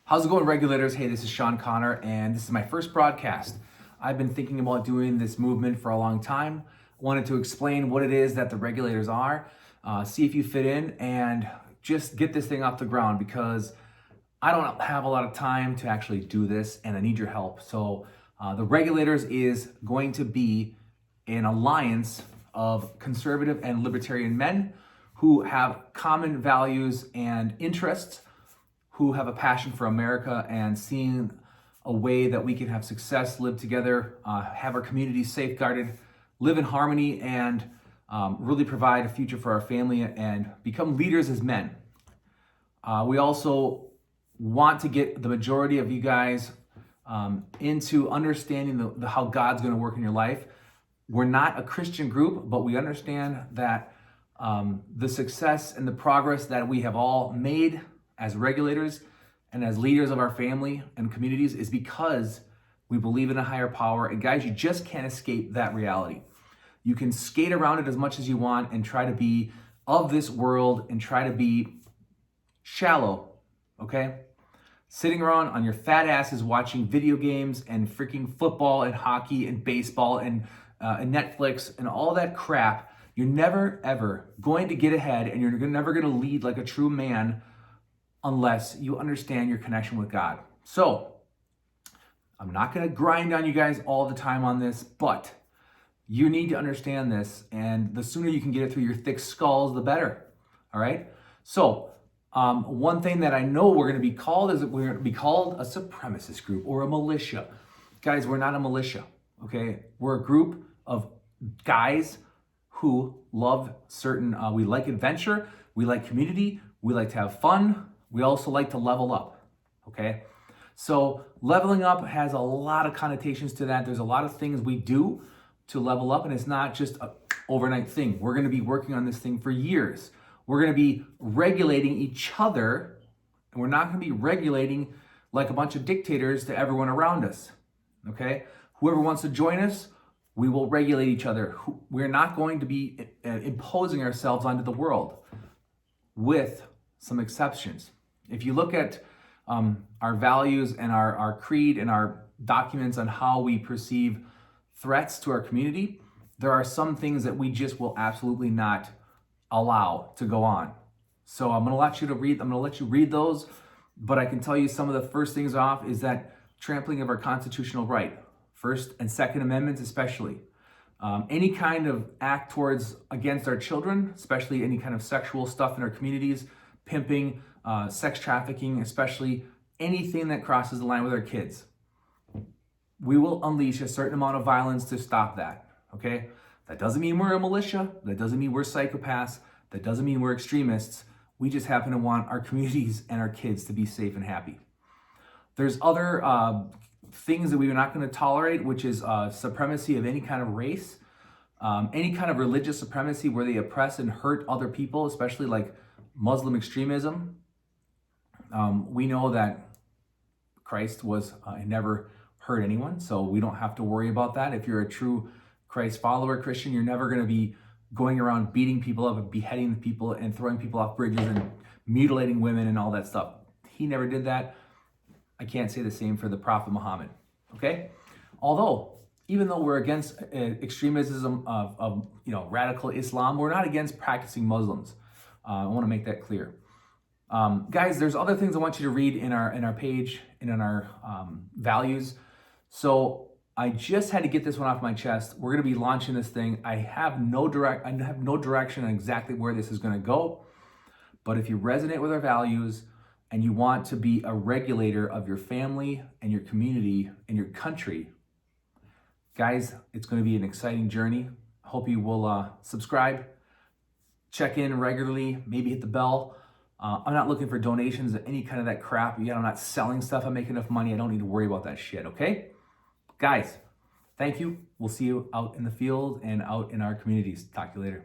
How's it going, Regulators? Hey, this is Sean Connor, and this is my first broadcast. I've been thinking about doing this movement for a long time. I wanted to explain what it is that the Regulators are, see if you fit in, and just get this thing off the ground because I don't have a lot of time to actually do this, and I need your help. So the Regulators is going to be an alliance of conservative and libertarian men who have common values and interests, who have a passion for America and seeing a way that we can have success, live together, have our communities safeguarded, live in harmony, and really provide a future for our family and become leaders as men. We also want to get the majority of you guys into understanding how God's going to work in your life. We're not a Christian group, but we understand that the success and the progress that we have all made as regulators and as leaders of our family and communities is because we believe in a higher power. And guys, you just can't escape that reality. You can skate around it as much as you want and try to be of this world and try to be shallow, okay? Sitting around on your fat asses watching video games and freaking football and hockey and baseball and Netflix and all that crap. You're never, ever going to get ahead, and you're never going to lead like a true man unless you understand your connection with God. So, I'm not going to grind on you guys all the time on this, but you need to understand this, and the sooner you can get it through your thick skulls, the better. All right? So, one thing that I know we're going to be called is we're going to be called a supremacist group or a militia. Guys, we're not a militia, okay? We're a group of guys who love certain, we like adventure, we like community, we like to have fun, we also like to level up, okay? So leveling up has a lot of connotations to that. There's a lot of things we do to level up, and it's not just an overnight thing. We're gonna be working on this thing for years. We're gonna be regulating each other, and we're not gonna be regulating like a bunch of dictators to everyone around us, okay? Whoever wants to join us, we will regulate each other. We're not going to be imposing ourselves onto the world, with some exceptions. If you look at our values and our creed and our documents on how we perceive threats to our community, there are some things that we just will absolutely not allow to go on. So I'm going to let you read those, but I can tell you some of the first things off is that trampling of our constitutional right, First and Second Amendments especially. Any kind of act against our children, especially any kind of sexual stuff in our communities, pimping, sex trafficking, especially anything that crosses the line with our kids. We will unleash a certain amount of violence to stop that, okay? That doesn't mean we're a militia. That doesn't mean we're psychopaths. That doesn't mean we're extremists. We just happen to want our communities and our kids to be safe and happy. There's other things that we are not going to tolerate, which is supremacy of any kind of race, any kind of religious supremacy where they oppress and hurt other people, especially like Muslim extremism. We know that Christ never hurt anyone, so we don't have to worry about that. If you're a true Christ follower Christian, you're never going to be going around beating people up and beheading people and throwing people off bridges and mutilating women and all that stuff. He never did that. I can't say the same for the Prophet Muhammad, okay? Although, even though we're against extremism of radical Islam, we're not against practicing Muslims. I want to make that clear. Guys, there's other things I want you to read in our page and in our values. So I just had to get this one off my chest. We're going to be launching this thing. I have no direction on exactly where this is going to go. But if you resonate with our values and you want to be a regulator of your family and your community and your country, guys, it's going to be an exciting journey. I hope you will subscribe, check in regularly, maybe hit the bell. I'm not looking for donations or any kind of that crap. I'm not selling stuff. I make enough money. I don't need to worry about that shit, okay? Guys, thank you. We'll see you out in the field and out in our communities. Talk to you later.